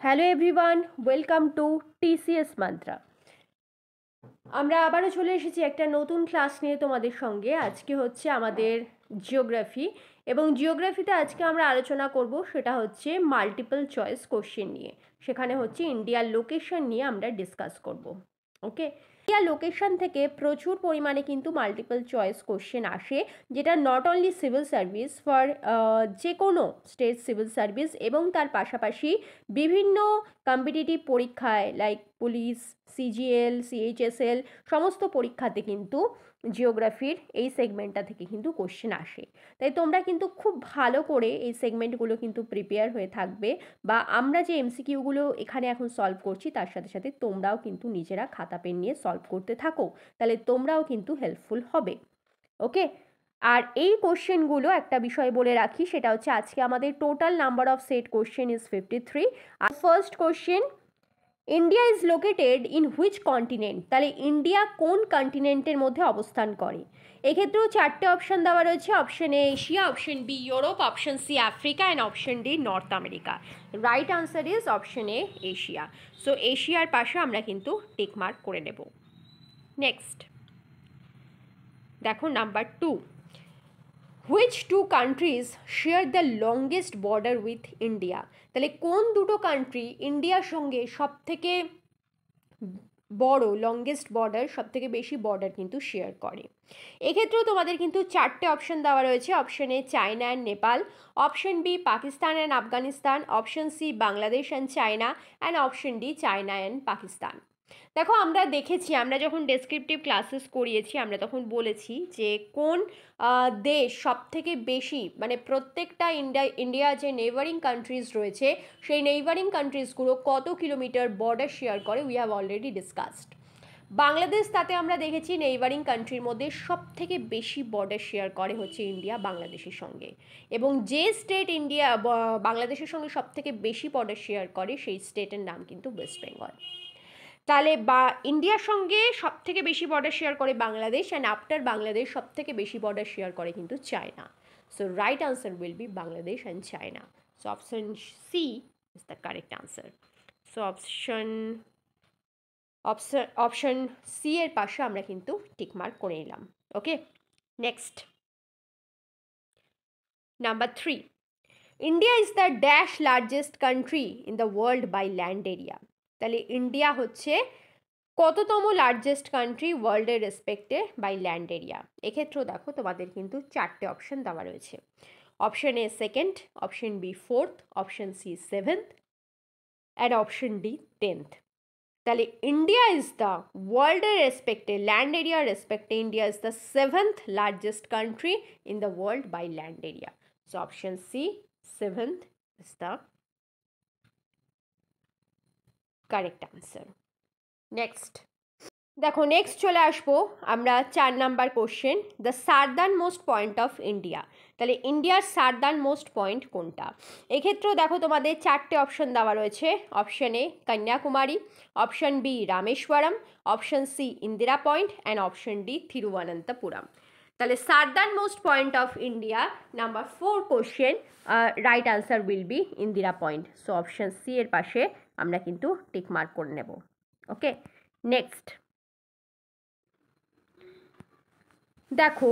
Hello everyone, welcome to TCS mantra. আমরা আবারও চলে এসেছি একটা নতুন ক্লাস নিয়ে তোমাদের সঙ্গে। আজকে হচ্ছে আমাদের জিওগ্রাফি, এবং জিওগ্রাফিতে আজকে আমরা আলোচনা করব সেটা হচ্ছে মাল্টিপল চয়েস কোশ্চেন নিয়ে। সেখানে হচ্ছে ইন্ডিয়ার লোকেশন নিয়ে আমরা ডিসকাস করব। ওকে, ইন্ডিয়ার লোকেশন থেকে প্রচুর পরিমাণে কিন্তু মাল্টিপল চয়েস কোশ্চেন আসে, যেটা not only civil service for যে কোনো স্টেট সিভিল সার্ভিস, এবং তার পাশাপাশি বিভিন্ন কম্পিটিটিভ পরীক্ষায় লাইক পুলিশ, সিজিএল, সিএইচএসএল সমস্ত পরীক্ষাতে কিন্তু জিওগ্রাফির এই সেগমেন্টটা থেকে কিন্তু কোশ্চেন আসে। তাই তোমরা কিন্তু খুব ভালো করে এই সেগমেন্টগুলো কিন্তু প্রিপেয়ার হয়ে থাকবে, বা আমরা যে এমসিকিউগুলো এখানে এখন সলভ করছি তার সাথে সাথে তোমরাও কিন্তু নিজেরা খাতা পেন নিয়ে সলভ করতে থাকো, তাহলে তোমরাও কিন্তু হেল্পফুল হবে। ওকে, আর এই কোশ্চেনগুলো একটা বিষয় বলে রাখি, সেটা হচ্ছে আজকে আমাদের total number of set question is 53। আর first question, India is located in which continent? তাহলে ইন্ডিয়া কোন কন্টিনেন্টের মধ্যে অবস্থান করে? এক্ষেত্রেও চারটে অপশন দেওয়া রয়েছে। Option A Asia, option B Europe, option C Africa, and option D North America. Right answer is option A Asia. So এশিয়ার পাশে আমরা কিন্তু টিক মার্ক করে নেব। নেক্সট দেখো number 2, which two countries share the longest border with India? তাহলে কোন দুটো কান্ট্রি ইন্ডিয়ার সঙ্গে সব থেকে বড় লংগেস্ট বর্ডার, সব থেকে বেশি বর্ডার কিন্তু শেয়ার করে? এক্ষেত্রেও তোমাদের কিন্তু চারটে অপশন দেওয়া রয়েছে। Option A China and Nepal, option B Pakistan and Afghanistan, option C Bangladesh and China, and option D China and Pakistan. দেখো, আমরা দেখেছি, আমরা যখন ডেসক্রিপটিভ ক্লাসেস করিয়েছি আমরা তখন বলেছি যে কোন দেশ সব থেকে বেশি, মানে প্রত্যেকটা ইন্ডিয়া যে নেইবারিং কান্ট্রিজ রয়েছে সেই নেইবারিং কান্ট্রিজগুলো কত কিলোমিটার বর্ডার শেয়ার করে, we have already discussed. Bangladesh, তাতে আমরা দেখেছি নেইবারিং কান্ট্রির মধ্যে সব থেকে বেশি বর্ডার শেয়ার করে হচ্ছে ইন্ডিয়া বাংলাদেশের সঙ্গে, এবং যে স্টেট বাংলাদেশের সঙ্গে সব থেকে বেশি বর্ডার শেয়ার করে সেই স্টেটের নাম কিন্তু ওয়েস্ট বেঙ্গল। তাহলে ইন্ডিয়ার সঙ্গে সব থেকে বেশি বর্ডার শেয়ার করে বাংলাদেশ, অ্যান্ড আফটার বাংলাদেশ সব থেকে বেশি বর্ডার শেয়ার করে কিন্তু China. So right answer will be Bangladesh and China. So option C is the correct answer. So option C এর পাশে আমরা কিন্তু টিক মার্ক করে নিলাম। Okay, next number 3, India is the dash largest country in the world by land area? তাহলে India হচ্ছে কততম largest country ওয়ার্ল্ডের রেসপেক্টে বাই ল্যান্ড এরিয়া? এক্ষেত্রেও দেখো তোমাদের কিন্তু চারটে অপশন দেওয়া রয়েছে। Option A second, option B fourth, option C seventh, and option D 10th। তাহলে ইন্ডিয়া ইজ দ্য ওয়ার্ল্ডের রেসপেক্টে, ল্যান্ড এরিয়ার রেসপেক্টে India is the 7th largest country in the world by land area. So option C 7th is the correct answer. Next দেখো, next চলে আসবো আমরা 4 number question, the southern most point of India. তাহলে ইন্ডিয়ার সার্দার্ন most point কোনটা? এক্ষেত্রেও দেখো তোমাদের চারটে অপশন দেওয়া রয়েছে। Option A Kanyakumari, option B Rameswaram, option C Indira Point, and option D Thiruvananthapuram. তাহলে southern most point of India, number 4 question, right answer will be Indira Point. So option C এর পাশে আমরা কিন্তু টিক মার্ক করে নেব। ওকে, নেক্সট দেখো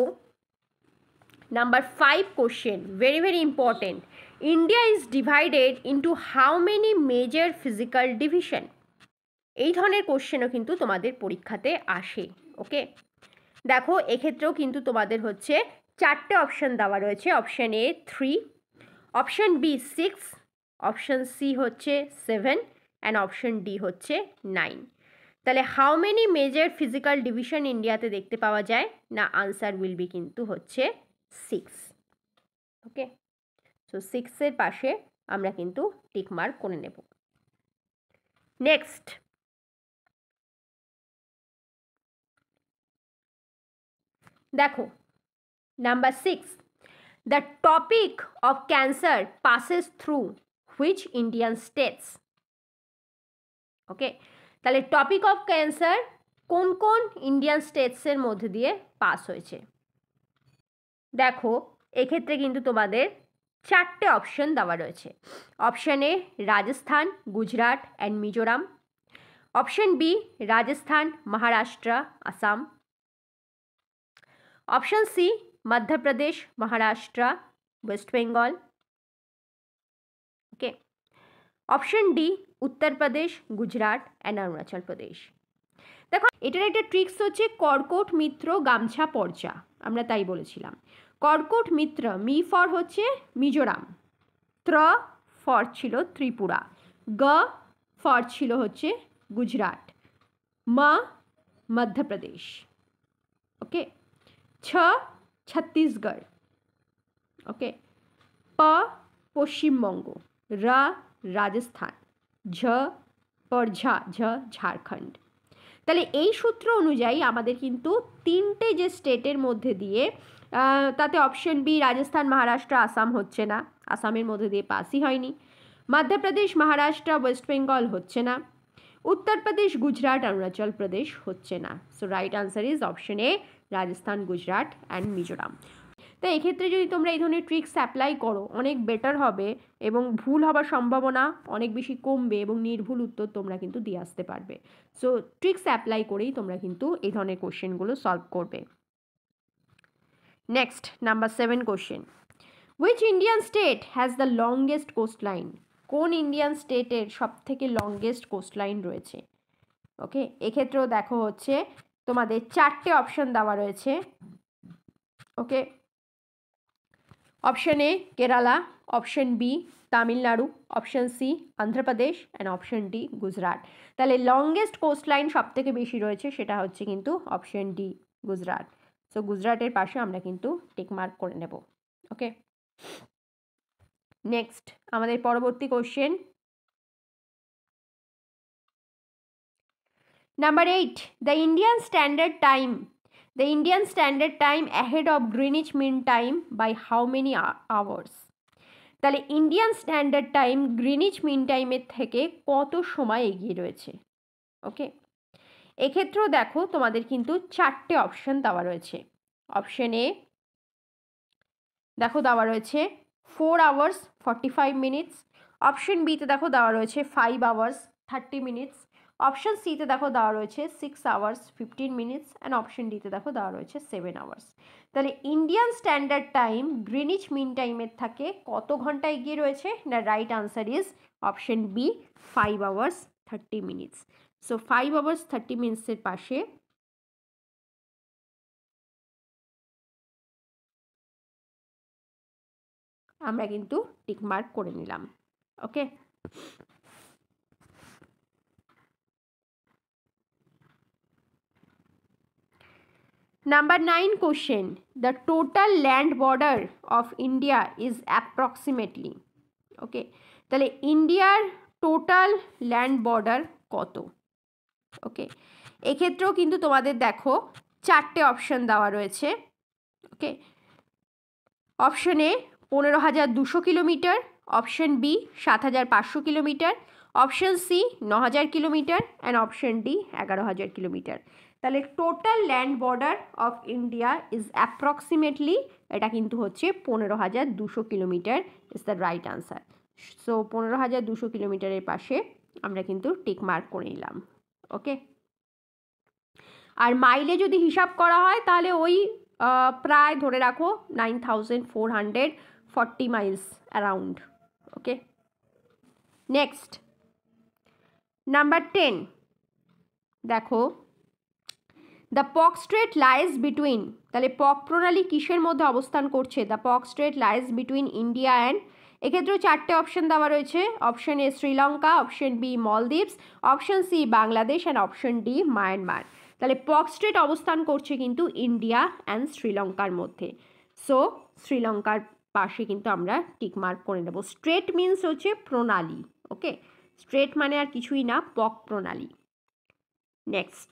number 5 question, very very important, India is divided into how many major physical division? এই ধরনের কোশ্চেনও কিন্তু তোমাদের পরীক্ষাতে আসে। ওকে, দেখো এক্ষেত্রেও কিন্তু তোমাদের হচ্ছে চারটে অপশন দেওয়া রয়েছে। Option A 3, option B 6, option C হচ্ছে 7, অ্যান্ড অপশন ডি হচ্ছে 9। তাহলে how many major physical division ইন্ডিয়াতে দেখতে পাওয়া যায়? না, আনসার উইল বি কিন্তু হচ্ছে 6। ওকে, সো 6 এর পাশে আমরা কিন্তু টিক মার্ক করে নেব। নেক্সট দেখো number 6, the tropic of cancer passes through which Indian states? Okay, তাহলে টপিক অফ ক্যান্সার কোন কোন ইন্ডিয়ান স্টেটসের মধ্যে দিয়ে পাস হয়েছে? দেখো এক্ষেত্রে কিন্তু তোমাদের চারটে অপশন দেওয়া রয়েছে। Option A Rajasthan, Gujarat and Mizoram. Option B Rajasthan, Maharashtra, Assam. Option C Madhya Pradesh, Maharashtra, West Bengal. Okay. Option D Uttar Pradesh, Gujarat and Arunachal Pradesh. দেখো এটার একটা ট্রিক্স হচ্ছে কর্কট মিত্র গামছা পর্চা, আমরা তাই বলেছিলাম। কর্কট মিত্র, মি ফর হচ্ছে মিজোরাম, ত্র ফর ছিল ত্রিপুরা, গ ফর ছিল হচ্ছে গুজরাট, ম মধ্যপ্রদেশ, ওকে, ছ ছত্তিশগড়, ওকে, প পশ্চিমবঙ্গ, র রাজস্থান, ঝ পর ঝ ঝাড়খণ্ড। তাহলে এই সূত্র অনুযায়ী আমাদের কিন্তু তিনটে যে স্টেটের মধ্যে দিয়ে তাতে অপশন বি রাজস্থান, মহারাষ্ট্র, আসাম হচ্ছে না, আসামের মধ্যে দিয়ে পাসই হয়নি। মধ্যপ্রদেশ, মহারাষ্ট্র, ওয়েস্ট বেঙ্গল হচ্ছে না। উত্তরপ্রদেশ, গুজরাট, অরুণাচল প্রদেশ হচ্ছে না। So right answer is option A Rajasthan, Gujarat and Mizoram. তো এক্ষেত্রে যদি তোমরা এই ধরনের ট্রিক্স অ্যাপ্লাই করো অনেক বেটার হবে এবং ভুল হবার সম্ভাবনা অনেক বেশি কমবে এবং নির্ভুল উত্তর তোমরা কিন্তু দিয়ে আসতে পারবে। সো ট্রিক্স অ্যাপ্লাই করেই তোমরা কিন্তু এই ধরনের কোশ্চেনগুলো সলভ করবে। Next number 7 question, which Indian state has the longest coastline? কোন ইন্ডিয়ান স্টেটের সব থেকে লংগেস্ট কোস্ট লাইন রয়েছে? ওকে, এক্ষেত্রেও দেখো হচ্ছে তোমাদের চারটে অপশন দেওয়া রয়েছে। Okay, option A Kerala, option B Tamil Nadu, option C Andhra Pradesh and option D Gujarat. তাহলে লংগেস্ট কোস্ট লাইন সব থেকে বেশি রয়েছে সেটা হচ্ছে কিন্তু অপশন ডি গুজরাট। সো গুজরাটের পাশে আমরা কিন্তু টিক মার্ক করে নেব। ওকে, নেক্সট আমাদের পরবর্তী question number 8, the Indian standard time, the Indian standard time ahead of Greenwich mean time by how many hours? তাহলে Indian standard time Greenwich mean টাইমের থেকে কত সময় এগিয়ে রয়েছে? ওকে, এক্ষেত্রেও দেখো তোমাদের কিন্তু চারটে অপশন দেওয়া রয়েছে। অপশন এ দেখো দেওয়া রয়েছে 4 hours 45 minutes, অপশন বিতে দেখো দেওয়া রয়েছে 5 hours 30 minutes, অপশন সিতে দেখো দেওয়া রয়েছে 6 hours 15 minutes অ্যান্ড অপশন ডিতে দেখো দেওয়া রয়েছে 7 hours। তাহলে Indian standard time Greenwich mean টাইমের থেকে কত ঘন্টা এগিয়ে রয়েছে? না, right answer is option B 5 hours 30 minutes। So 5 hours 30 minutes-এর পাশে আমরা কিন্তু টিক মার্ক করে নিলাম। ওকে, Number 9 question, the total land border of India is approximately, okay, তাহলে ইন্ডিয়ার টোটাল ল্যান্ড বর্ডার কত? ওকে, এক্ষেত্রেও কিন্তু তোমাদের দেখো চারটে অপশন দেওয়া রয়েছে। Okay, option A 15,200 kilometre, option B 7,500 kilometre, option C 9,000 kilometre and option D 11,000 kilometre. তাহলে total land border of India is approximately, এটা কিন্তু হচ্ছে 15,200 kilometre is the right answer. So 15,200 কিলোমিটারের পাশে আমরা কিন্তু টিক মার্ক করে নিলাম। ওকে, আর মাইলে যদি হিসাব করা হয় তাহলে ওই প্রায় ধরে রাখো 9,440 মাইলস অ্যারাউন্ড। ওকে, নেক্সট নাম্বার 10 দেখো, the Palk strait lies between, তাহলে পক প্রণালী কিসের মধ্যে অবস্থান করছে? The Palk strait lies between India and, এক্ষেত্রেও চারটে অপশন দেওয়া রয়েছে। Option A Sri Lanka, option B Maldives, option C Bangladesh and option D Myanmar. তাহলে পক স্ট্রেট অবস্থান করছে কিন্তু ইন্ডিয়া অ্যান্ড শ্রীলঙ্কার মধ্যে। সো শ্রীলঙ্কার পাশে কিন্তু আমরা টিক মার্ক করে নেব। স্ট্রেট মিনস হচ্ছে প্রণালী। ওকে, স্ট্রেট মানে আর কিছুই না, পক প্রণালী। নেক্সট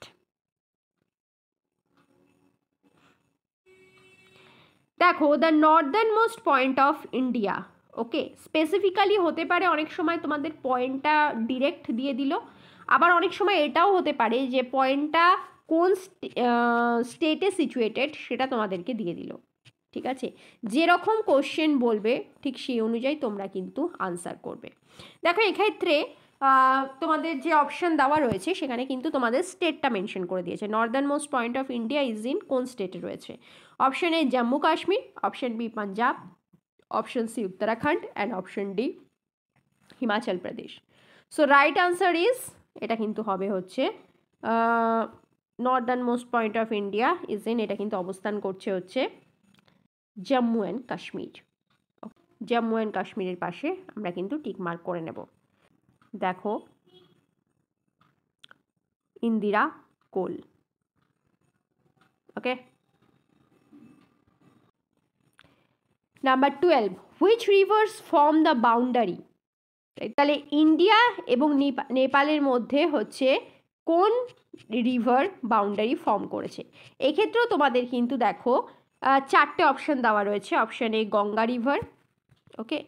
দেখো, the Northern most point of India. Okay, specifically হতে পারে অনেক সময় তোমাদের পয়েন্টটা ডিরেক্ট দিয়ে দিল, আবার অনেক সময় এটাও হতে পারে যে পয়েন্টটা কোন স্টেটে সিচুয়েটেড সেটা তোমাদেরকে দিয়ে দিল। ঠিক আছে, যেরকম কোশ্চেন বলবে ঠিক সেই অনুযায়ী তোমরা কিন্তু আনসার করবে। দেখো এক্ষেত্রে তোমাদের যে অপশান দেওয়া রয়েছে সেখানে কিন্তু তোমাদের স্টেটটা মেনশন করে দিয়েছে। Northernmost point of India is in কোন স্টেটে রয়েছে? Option A Jammu Kashmir, option B Punjab, option C Uttarakhand and option D Himachal Pradesh. So right answer is, এটা কিন্তু হবে হচ্ছে northernmost point of India is in, এটা কিন্তু অবস্থান করছে হচ্ছে জম্মু অ্যান্ড কাশ্মীর। জম্মু অ্যান্ড কাশ্মীরের পাশে আমরা কিন্তু টিক মার্ক করে নেব। দেখো Indira col. Okay, number 12, which reverse form the boundary? তাহলে ইন্ডিয়া এবং নেপালের মধ্যে হচ্ছে কোন রিভার বাউন্ডারি ফর্ম করেছে? এক্ষেত্রেও তোমাদের কিন্তু দেখো চারটে অপশন দেওয়া রয়েছে। Option A Ganga river, okay,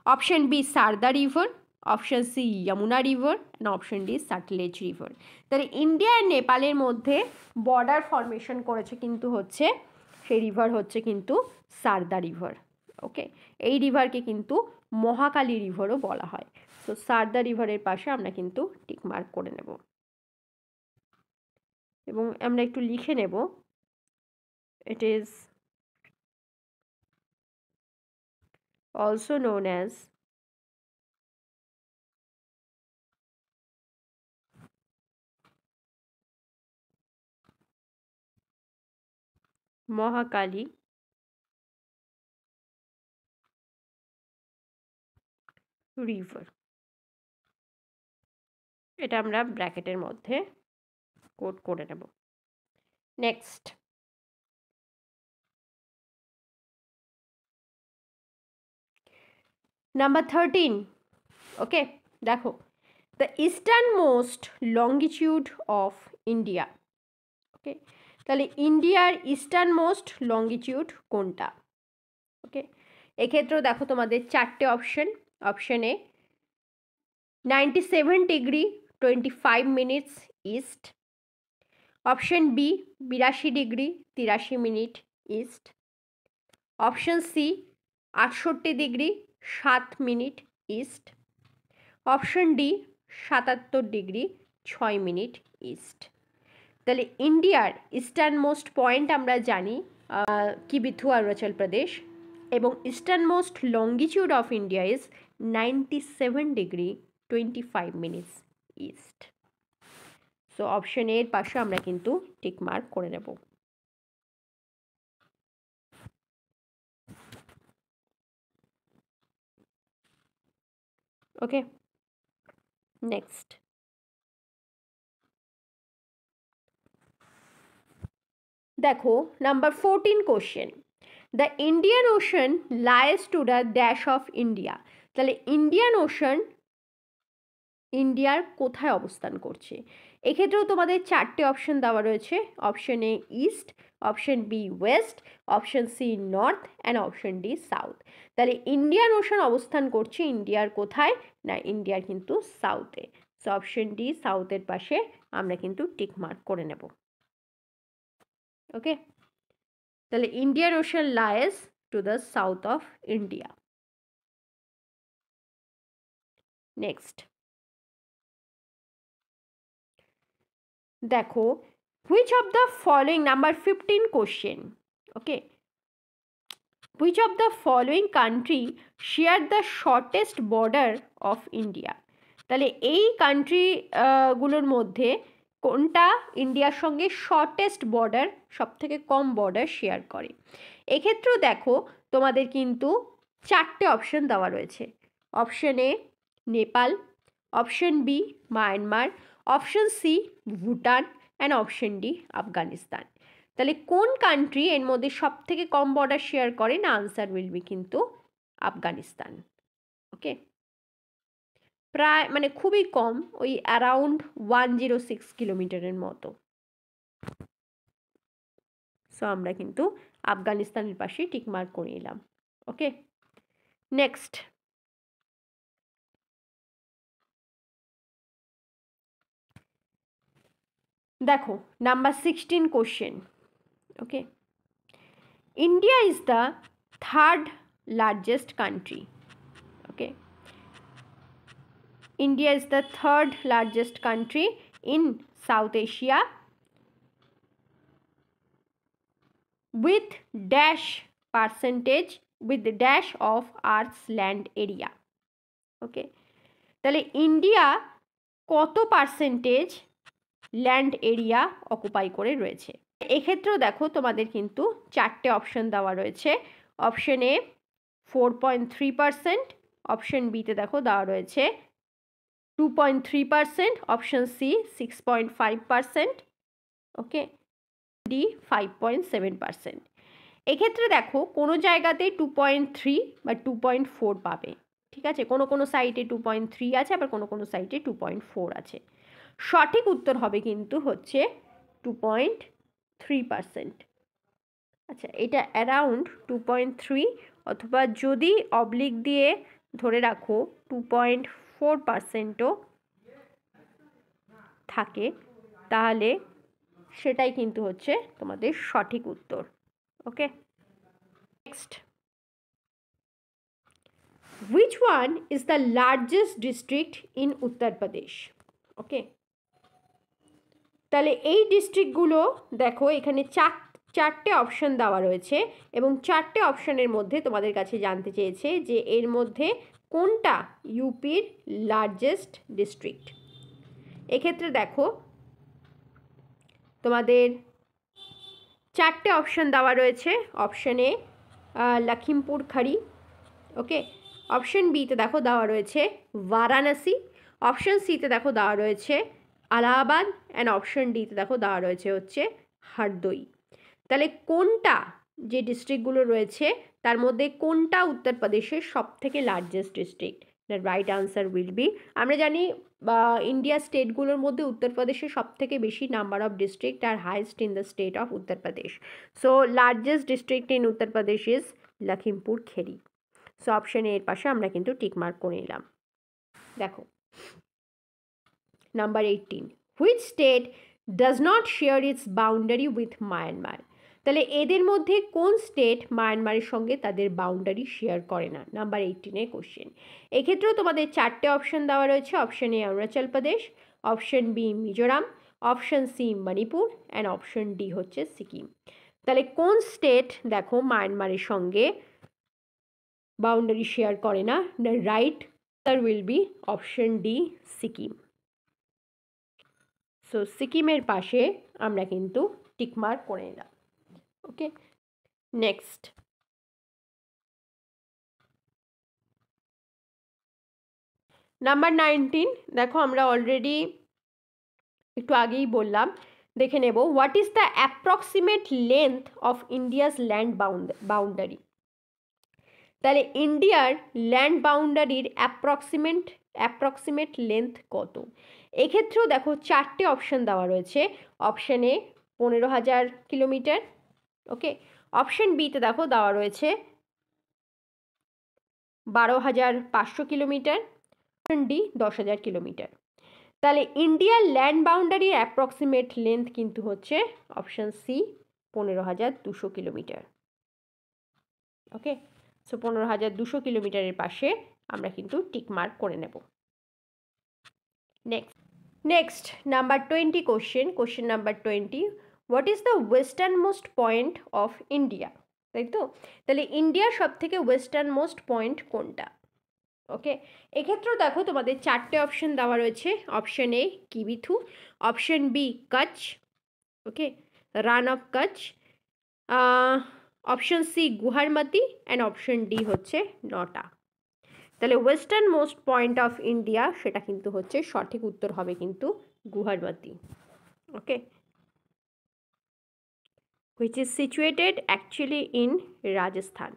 option B Sarda river, option C Yamuna river and option D Sutlej river. তাহলে ইন্ডিয়া আর নেপালের মধ্যে বর্ডার ফরমেশন করেছে কিন্তু হচ্ছে সেই রিভার হচ্ছে কিন্তু সারদা রিভার। ওকে, এই রিভারকে কিন্তু মহাকালী রিভারও বলা হয়। সো সারদা রিভারের পাশে আমরা কিন্তু টিক মার্ক করে নেব এবং আমরা একটু লিখে নেব, it is also known as Mahakali river. এটা আমরা ব্র্যাকেটের মধ্যে কোড করে নেব। নেক্সট, নাম্বার 13, ওকে, দেখো the eastern most longitude of India. Okay, তাহলে ইন্ডিয়ার ইস্টার্ন মোস্ট লঙ্গিটিউড কোনটা? ওকে, এক্ষেত্রেও দেখো তোমাদের চারটে option. Option A 97°25' east, option B 82°83' east, option C 68°7' east, option D 77°6' east. তাহলে ইন্ডিয়ার ইস্টার্ন মোস্ট পয়েন্ট আমরা জানি কিবিথু অরুণাচল প্রদেশ, এবং eastern most longitude of India is 97°25' east. So option এর পাশে আমরা কিন্তু টিক মার্ক করে নেব। ওকে, নেক্সট, দেখো number 14 question, the Indian Ocean lies to the dash of India. তাহলে ইন্ডিয়ান ওশান ইন্ডিয়ার কোথায় অবস্থান করছে? এক্ষেত্রেও তোমাদের চারটে অপশন দেওয়া রয়েছে। Option A east, option B west, option C north and option D south. তাহলে ইন্ডিয়ান ওশান অবস্থান করছে ইন্ডিয়ার কোথায়? না, ইন্ডিয়ার কিন্তু সাউথে। সো অপশন ডি সাউথের পাশে আমরা কিন্তু টিক মার্ক করে নেব। ওকে, তাহলে Indian Ocean lies to the south of India. Next, দেখো which of the following, number 15 question, okay, which of the following country share the shortest border of India? তাহলে এই কান্ট্রি গুলোর মধ্যে কোনটা ইন্ডিয়ার সঙ্গে শর্টেস্ট বর্ডার, সব থেকে কম বর্ডার শেয়ার করে? এক্ষেত্রেও দেখো তোমাদের কিন্তু চারটে অপশন দেওয়া রয়েছে। Option A Nepal, option B Myanmar, option C Bhutan and option D Afghanistan. তাহলে কোন কান্ট্রি এর মধ্যে সব থেকে কম বর্ডার শেয়ার করে? না, আনসার উইল বি কিন্তু আফগানিস্তান। ওকে, প্রায় মানে খুবই কম, ওই অ্যারাউন্ড 106 কিলোমিটারের মতো। সো আমরা কিন্তু আফগানিস্তানের পাশে টিক মার্ক করে নিলাম। ওকে, নেক্সট, দেখো number 16 question, okay, India is the third largest country. Okay, India is the third largest country in South Asia with dash percentage with the dash of Earth's land area. ওকে, তাহলে India কত percentage land area occupy করে রয়েছে? এক্ষেত্রেও দেখো তোমাদের কিন্তু চারটে option দেওয়া রয়েছে। অপশন এ 4.3%, অপশন বিতে দেখো দেওয়া রয়েছে 2.3%, অপশন সি 6.5%, ওকে, ডি 5.7%। এক্ষেত্রে দেখো কোনো জায়গাতে 2.3 বা 2.4 পাবে, ঠিক আছে, কোনো কোনো সাইটে 2.3 আছে, আবার কোনো কোনো সাইটে 2.4 আছে। সঠিক উত্তর হবে কিন্তু হচ্ছে 2.3%। আচ্ছা, এটা অ্যারাউন্ড 2.3 অথবা যদি অবলিক দিয়ে ধরে রাখো 2.4%ও থাকে, তাহলে সেটাই কিন্তু হচ্ছে তোমাদের সঠিক উত্তর। Okay, next, which one is the largest district in Uttar Pradesh? Okay, তাহলে এই ডিস্ট্রিক্টগুলো দেখো এখানে চারটে অপশন দেওয়া রয়েছে এবং চারটে অপশনের মধ্যে তোমাদের কাছে জানতে চেয়েছে যে এর মধ্যে কোনটা ইউপির লার্জেস্ট ডিস্ট্রিক্ট। এক্ষেত্রে দেখো তোমাদের চারটে অপশন দেওয়া রয়েছে। অপশন এ লখিমপুর খড়ি, ওকে, অপশন বিতে দেখো দেওয়া রয়েছে বারাণসী, অপশন সিতে দেখো দেওয়া রয়েছে আলাহাবাদ, অ্যান্ড অপশন ডিতে দেখো দেওয়া রয়েছে হচ্ছে হরদই। তাহলে কোনটা যে ডিস্ট্রিক্টগুলো রয়েছে তার মধ্যে কোনটা উত্তরপ্রদেশের সব থেকে largest district? The right answer will be, আমরা জানি ইন্ডিয়া স্টেটগুলোর মধ্যে উত্তরপ্রদেশের সব থেকে বেশি number of district are highest in the state of Uttar Pradesh. So largest district in Uttar Pradesh is Lakhimpur Kheri. So option এর পাশে আমরা কিন্তু টিক মার্ক করে নিলাম। দেখো number 18, which state does not share it's boundary with Myanmar? তাহলে এদের মধ্যে কোন স্টেট মায়ানমারের সঙ্গে তাদের বাউন্ডারি শেয়ার করে না? নাম্বার 18-এর কোশ্চেন। এক্ষেত্রেও তোমাদের চারটে অপশন দেওয়া রয়েছে। Option A Arunachal Pradesh, option B Mizoram, option C Manipur, and option D হচ্ছে সিকিম। তাহলে কোন স্টেট দেখো মায়ানমারের সঙ্গে বাউন্ডারি শেয়ার করে না? The right answer will B option D Sikkim. So সিকিমের পাশে আমরা কিন্তু টিকমার্ক করে নিলাম। ওকে, নেক্সট, নাম্বার 19 দেখো আমরা অলরেডি একটু আগেই বললাম, দেখে নেব what is the approximate length of India's land boundary? তাহলে ইন্ডিয়ার ল্যান্ড বাউন্ডারির অ্যাপ্রক্সিমেট লেন্থ কত? এক্ষেত্রেও দেখো চারটে অপশন দেওয়া রয়েছে। অপশন এ 15,000 কিলোমিটার, ওকে, অপশন বিতে দেখো দেওয়া রয়েছে 12,500 কিলোমিটার, অপশন ডি 10,000 কিলোমিটার। তাহলে ইন্ডিয়ার ল্যান্ড বাউন্ডারির অ্যাপ্রক্সিমেট লেন্থ কিন্তু হচ্ছে option C 15,200 kilometre. Okay, so 15,200 কিলোমিটারের পাশে আমরা কিন্তু টিক মার্ক করে নেব। Next number 20 question number 20, what is the western most point of India? তাই তো, তাহলে ইন্ডিয়ার সব থেকে ওয়েস্টার্ন মোস্ট পয়েন্ট কোনটা? ওকে, এক্ষেত্রেও দেখো তোমাদের চারটে অপশন দেওয়া রয়েছে। Option A Kibithu, option B Kutch, okay, Rann of Kutch, option C Guhar Moti, and option D হচ্ছে নটা। তাহলে western most point of India সেটা কিন্তু হচ্ছে সঠিক উত্তর হবে কিন্তু Guhar Moti. Okay, which is situated actually in Rajasthan.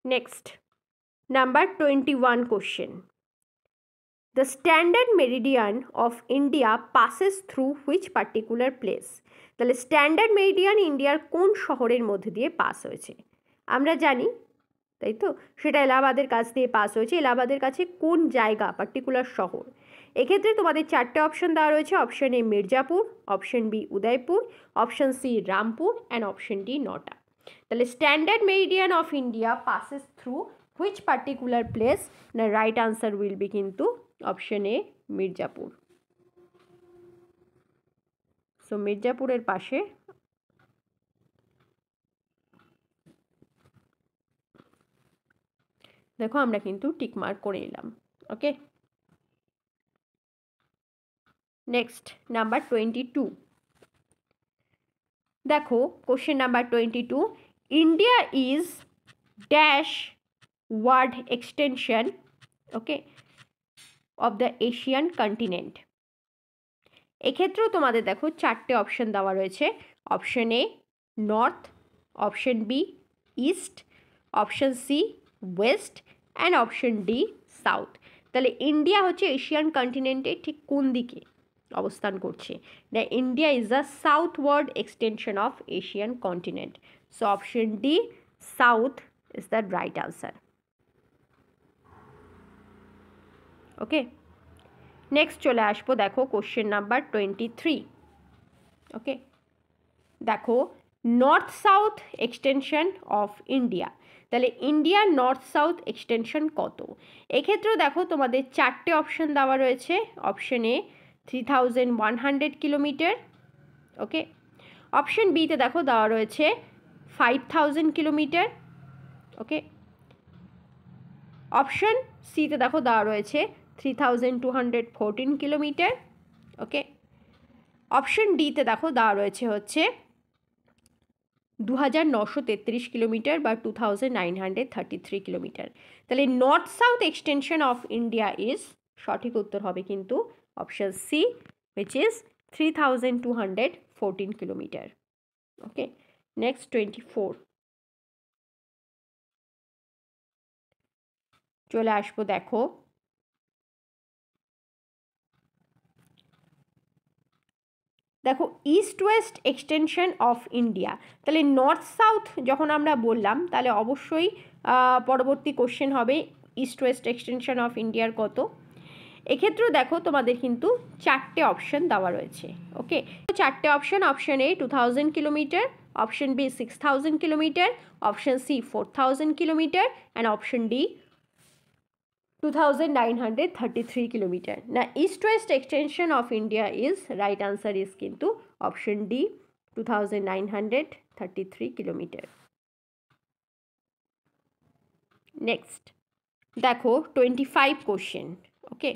Next, number 21 question. The standard meridian of India passes through which particular place? তাহলে স্ট্যান্ডার্ড মেরিডিয়ান ইন্ডিয়ার কোন শহরের মধ্যে দিয়ে পাস হয়েছে? আমরা জানি, তাই তো, সেটা এলাহাবাদের কাছ দিয়ে পাস হয়েছে। এলাহাবাদের কাছে কোন জায়গা, পার্টিকুলার শহর? এক্ষেত্রে তোমাদের চারটে অপশন দেওয়া রয়েছে, option A Mirzapur, option B Udaipur, option C Rampur and option D নটা। তাহলে standard meridian of India passes through which particular place? না রাইট আনসার উইল বি কিন্তু অপশন এ মির্জাপুর। সো মির্জাপুরের পাশে দেখো আমরা কিন্তু টিক মার্ক করে নিলাম। Okay, next number 22। দেখো question number 22, India is dash ward extension okay of the Asian continent. এক্ষেত্রেও তোমাদের দেখো চারটে অপশন দেওয়া রয়েছে, option A north, option B east, option C west and option D south. তাহলে ইন্ডিয়া হচ্ছে এশিয়ান কন্টিনেন্টে ঠিক কোন দিকে অবস্থান করছে? না India is the southward extension of Asian continent. So option D south is the right answer. Okay, next চলে আসবো দেখো কোশ্চেন নাম্বার 23। ওকে, দেখো north south extension of India. তাহলে ইন্ডিয়ার নর্থ সাউথ এক্সটেনশন কত? এক্ষেত্রেও দেখো তোমাদের চারটে অপশন দেওয়া রয়েছে, অপশন এ 3100 কিলোমিটার, ওকে, অপশন বিতে দেখো দেওয়া রয়েছে 5000 কিলোমিটার, ওকে, অপশন সিতে দেখো দেওয়া রয়েছে 3214 কিলোমিটার, ওকে, অপশন ডিতে দেখো দেওয়া রয়েছে হচ্ছে 2933 কিলোমিটার বা 2933 কিলোমিটার। তাহলে north south extension of India is, সঠিক উত্তর হবে কিন্তু option C which is 3214 kilometre. Okay, next 24 চলে আসবো দেখো দেখো east west extension of India. তাহলে নর্থ সাউথ যখন আমরা বললাম তাহলে অবশ্যই পরবর্তী কোশ্চেন হবে ইস্ট ওয়েস্ট এক্সটেনশন অফ ইন্ডিয়ার কত। এক্ষেত্রেও দেখো তোমাদের কিন্তু চারটে অপশন দেওয়া রয়েছে। ওকে, চারটে option, option A 2000 kilometre, option B 6000 kilometre, option C 4000 kilometre and option D 2933 kilometre. না east west extension of India is right answer is কিন্তু অপশন ডি 2933 কিলোমিটার। নেক্সট দেখো 25 কোশ্চেন। ওকে,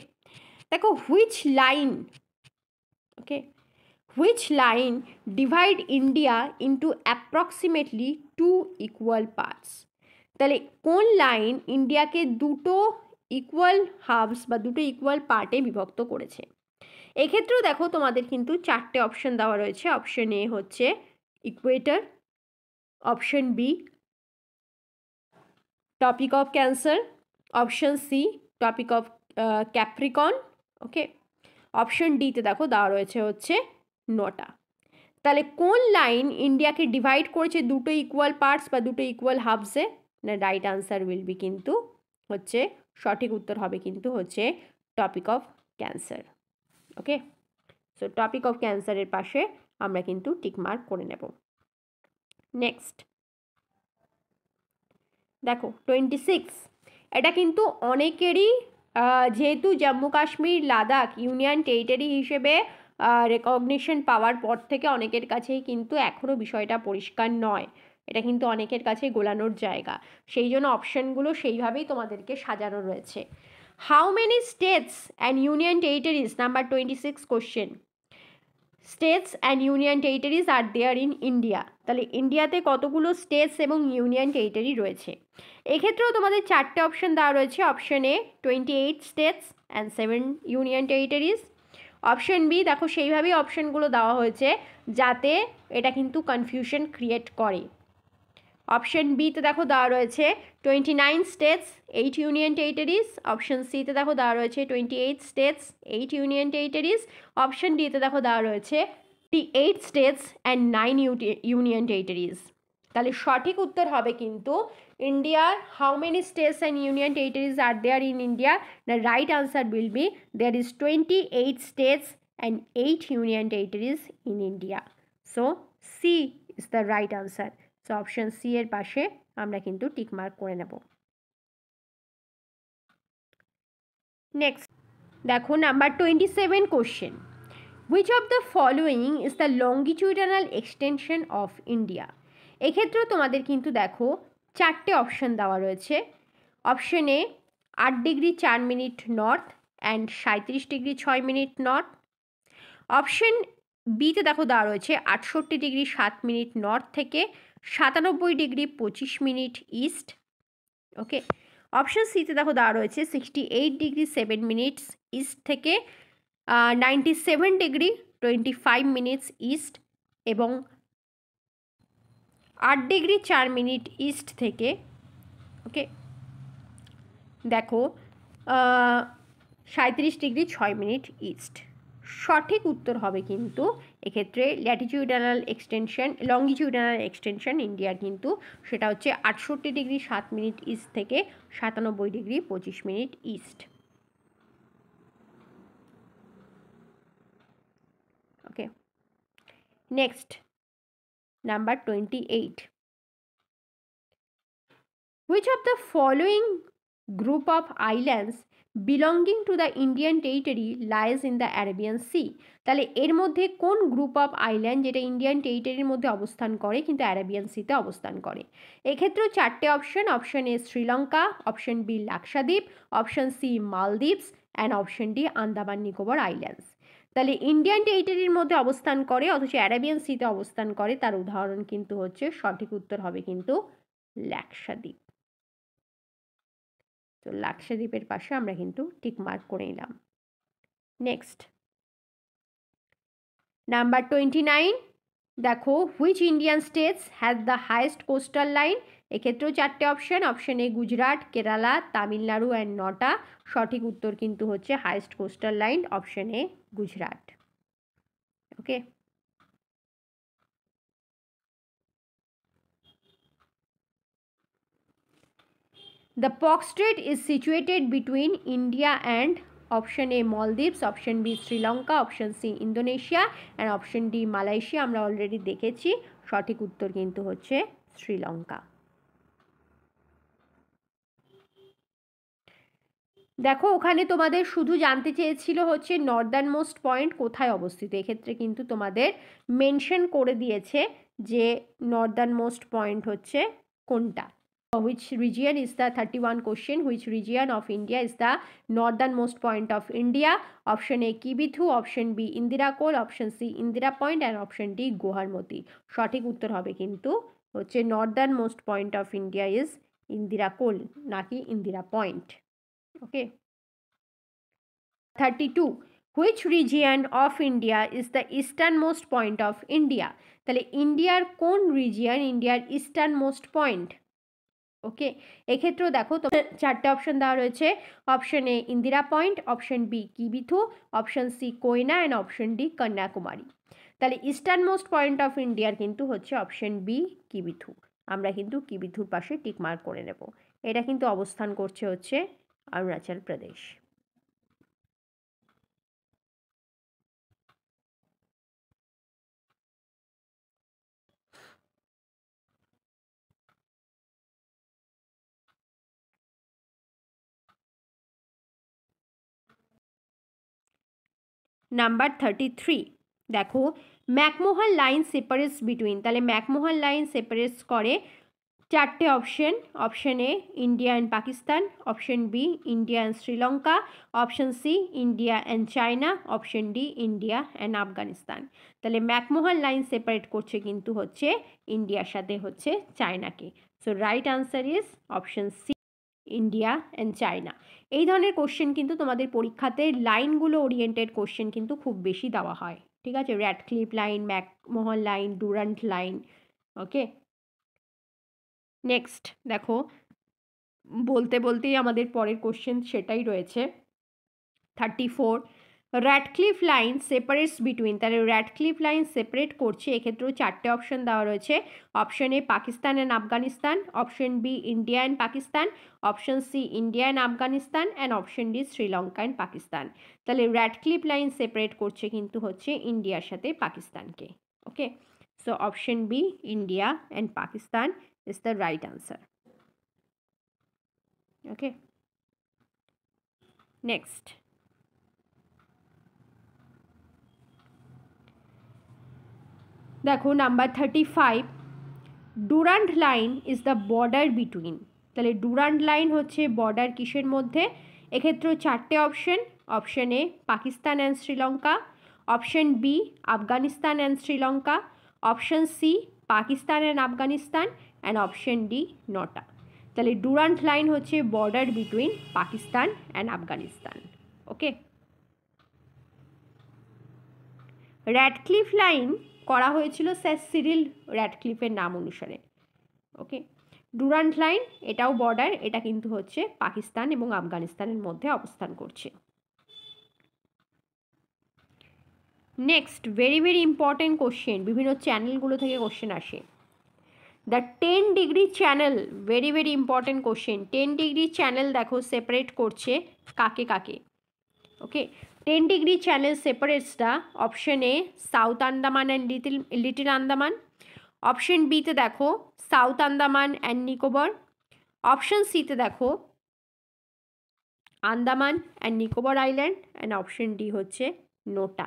দেখো which line, okay, which line divide India into approximately 2 equal parts. তাহলে কোন line ইন্ডিয়াকে দুটো equal হাফস বা দুটো ইকুয়াল পার্টে বিভক্ত করেছে? এক্ষেত্রেও দেখো তোমাদের কিন্তু চারটে অপশন দেওয়া রয়েছে, অপশন এ হচ্ছে equator, option B tropic of Cancer, option C tropic of Capricorn, okay, option ডিতে দেখো দেওয়া রয়েছে হচ্ছে নটা। তাহলে কোন লাইন ইন্ডিয়াকে ডিভাইড করেছে দুটো ইকুয়াল পার্টস বা দুটো ইকুয়াল হাফসে? না রাইট আনসার উইল বি কিন্তু হচ্ছে, সঠিক উত্তর হবে কিন্তু হচ্ছে topic of cancer. Okay, so topic of ক্যান্সারের পাশে আমরা কিন্তু টিক মার্ক করে নেব। নেক্সট দেখো 26, এটা কিন্তু অনেকেরই যেহেতু জম্মু কাশ্মীর লাদাখ ইউনিয়ন টেরিটরি হিসেবে রেকগনিশন পাওয়ার পর থেকে অনেকের কাছেই কিন্তু এখনও বিষয়টা পরিষ্কার নয়, এটা কিন্তু অনেকের কাছে গোলানোর জায়গা, সেই জন্য অপশানগুলো সেইভাবেই তোমাদেরকে সাজানো রয়েছে। How many states and union territories, number 26 question, states and union territories are there in India. তাহলে ইন্ডিয়াতে কতগুলো স্টেটস এবং ইউনিয়ন টেরিটরি রয়েছে? এক্ষেত্রেও তোমাদের চারটে অপশন দেওয়া রয়েছে, option A 28 states and 7 union territories, option B দেখো সেইভাবেই অপশনগুলো দেওয়া হয়েছে যাতে এটা কিন্তু কনফিউশন ক্রিয়েট করে, অপশন বিতে দেখো দেওয়া রয়েছে 29 স্টেটস 8 ইউনিয়ন টেরিটরিজ, অপশন সিতে দেখো দেওয়া রয়েছে 28 স্টেটস 8 ইউনিয়ন টেরিটরিজ, অপশন ডিতে দেখো দেওয়া রয়েছে 8 স্টেটস অ্যান্ড 9 ইউনিয়ন টেরিটরিজ। তাহলে সঠিক উত্তর হবে কিন্তু ইন্ডিয়ার how many states and union territories are there in India? The right answer will be there is 28 states and 8 union territories in India. So C is the right answer. So option C এর পাশে আমরা কিন্তু tick mark করে নেব। Next দেখো number 27 question, which of the following is the longitudinal extension of India? এক্ষেত্রেও তোমাদের কিন্তু দেখো চারটে অপশন দেওয়া রয়েছে। Option A 8 degree 4 minute north and 37 degree 6 minute north. Option বিতে দেখো দেওয়া রয়েছে 68 ডিগ্রি 7 মিনিট নর্থ থেকে 97 ডিগ্রি 25 মিনিট ইস্ট। ওকে, অপশন সিতে দেখো দেওয়া রয়েছে 68 ডিগ্রি 7 মিনিটস ইস্ট থেকে 97 ডিগ্রি 25 মিনিটস ইস্ট এবং 8 ডিগ্রি 4 মিনিট ইস্ট থেকে ওকে দেখো 37 ডিগ্রি 6 মিনিট ইস্ট। সঠিক উত্তর হবে কিন্তু এক্ষেত্রে ল্যাটিটিউডানাল এক্সটেনশন লঙ্গিটিউডানাল এক্সটেনশন ইন্ডিয়ার কিন্তু সেটা হচ্ছে 68 ডিগ্রি 7 মিনিট ইস্ট থেকে 97 degree 25 minute east. Okay, next number 28, which of the following group of islands belonging to the Indian territory lies in the Arabian Sea? তাহলে এর মধ্যে কোন গ্রুপ অফ আইল্যান্ড যেটা ইন্ডিয়ান টেরিটরির মধ্যে অবস্থান করে কিন্তু অ্যারাবিয়ান সিতে অবস্থান করে? এক্ষেত্রেও চারটে option. Option A Sri Lanka, option B Lakshadweep, option C Maldives and option D Andaman Nicobar islands. তাহলে ইন্ডিয়ান টেরিটরির মধ্যে অবস্থান করে অথচ অ্যারাবিয়ান সিতে অবস্থান করে তার উদাহরণ কিন্তু হচ্ছে, সঠিক উত্তর হবে কিন্তু লাক্ষাদ্বীপ। তো লাক্ষাদ্বীপের পাশে আমরা কিন্তু টিক মার্ক করে নিলাম। নেক্সট নাম্বার 29, দেখো which Indian states has the highest coastal line? এক্ষেত্রেও চারটে option. Option A Gujarat, Kerala, Tamil Nadu and নটা। সঠিক উত্তর কিন্তু হচ্ছে highest coastal line option A Gujarat. Okay, the Pak Strait is situated between India and option A Maldives, option B Sri Lanka, option C Indonesia and option D Malaysia। আমরা already দেখেছি, সঠিক উত্তর কিন্তু হচ্ছে শ্রীলঙ্কা। দেখো ওখানে তোমাদের শুধু জানতে চেয়েছিল হচ্ছে নর্দার্ন মোস্ট পয়েন্ট কোথায় অবস্থিত। এক্ষেত্রে কিন্তু তোমাদের মেনশন করে দিয়েছে যে নর্দার্ন মোস্ট পয়েন্ট হচ্ছে কোনটা। Which region is the 31 question, which region of India is the northernmost point of India? Option A Kibithu, option B Indira Col, option C Indira Point and option D Goharmoti। সঠিক উত্তর হবে কিন্তু হচ্ছে northernmost point of India is Indira Col নাকি Indira Point। Okay, 32, which region of India is the easternmost point of India? তাহলে ইন্ডিয়ার কোন region ইন্ডিয়ার ইস্টার্নমোস্ট পয়েন্ট? ওকে, এক্ষেত্রেও দেখো তো চারটে অপশন দেওয়া রয়েছে। Option A Indira Point, option B Kibithu, option C Koyna and option D Kanyakumari. তাহলে ইস্টার্নমোস্ট পয়েন্ট অফ ইন্ডিয়ার কিন্তু হচ্ছে অপশন বি কিবিথু। আমরা কিন্তু কিবিথুর পাশে টিক মার্ক করে নেব। এটা কিন্তু অবস্থান করছে হচ্ছে অরুণাচল প্রদেশ। নাম্বার 33, দেখো ম্যাকমোহন লাইন সেপারেটস বিটুইন। তাহলে ম্যাকমোহন লাইন সেপারেটস করে চারটে option. Option A India and Pakistan, option B India and Sri Lanka, option C India and China, option D India and Afghanistan. তাহলে ম্যাকমোহন লাইন সেপারেট করছে কিন্তু হচ্ছে ইন্ডিয়ার সাথে হচ্ছে চায়নাকে। So right answer is option C India and China. এই ধরনের কোশ্চেন কিন্তু তোমাদের পরীক্ষাতে লাইনগুলো ওরিয়েন্টেড কোশ্চেন কিন্তু খুব বেশি দেওয়া হয়। ঠিক আছে, Radcliffe line, McMahon line, Durand line. Okay, next দেখো বলতে বলতেই আমাদের পরের কোশ্চেন সেটাই রয়েছে 34, র্যাডক্লিফ লাইন সেপারেটস বিটুইন, তাহলে র্যাডক্লিফ লাইন সেপারেট করছে, এক্ষেত্রেও 4টে অপশন দেওয়া রয়েছে। Option A Pakistan and Afghanistan, option B India and Pakistan, option C India and Afghanistan and option D Sri Lanka and Pakistan. তাহলে র্যাডক্লিফ লাইন সেপারেট করছে কিন্তু হচ্ছে ইন্ডিয়ার সাথে পাকিস্তানকে। Okay, so option B India and Pakistan is the right answer. Okay, next দেখো number 35, Durand line is the border between. তাহলে Durand line হচ্ছে বর্ডার কিসের মধ্যে? এক্ষেত্রেও 4টে option. Option A Pakistan and Sri Lanka, option B Afghanistan and Sri Lanka, option C Pakistan and Afghanistan and option D নটা। তাহলে Durand line হচ্ছে border between Pakistan and Afghanistan. Okay, Radcliffe line করা হয়েছিল স্যার সিরিল র্যাডক্লিফের নাম অনুসারে। ওকে, ডুরান্ড লাইন এটাও বর্ডার, এটা কিন্তু হচ্ছে পাকিস্তান এবং আফগানিস্তানের মধ্যে অবস্থান করছে। Next very very important question, বিভিন্ন চ্যানেলগুলো থেকে কোশ্চেন আসে। The 10 degree channel, very very important question. 10 degree channel দেখো সেপারেট করছে কাকে কাকে? ওকে, 10 degree channel separates the option A south Andaman and little Andaman, option বিতে দেখো south Andaman and Nicobar, option সিতে দেখো Andaman and Nicobar island and option D হচ্ছে নোটা।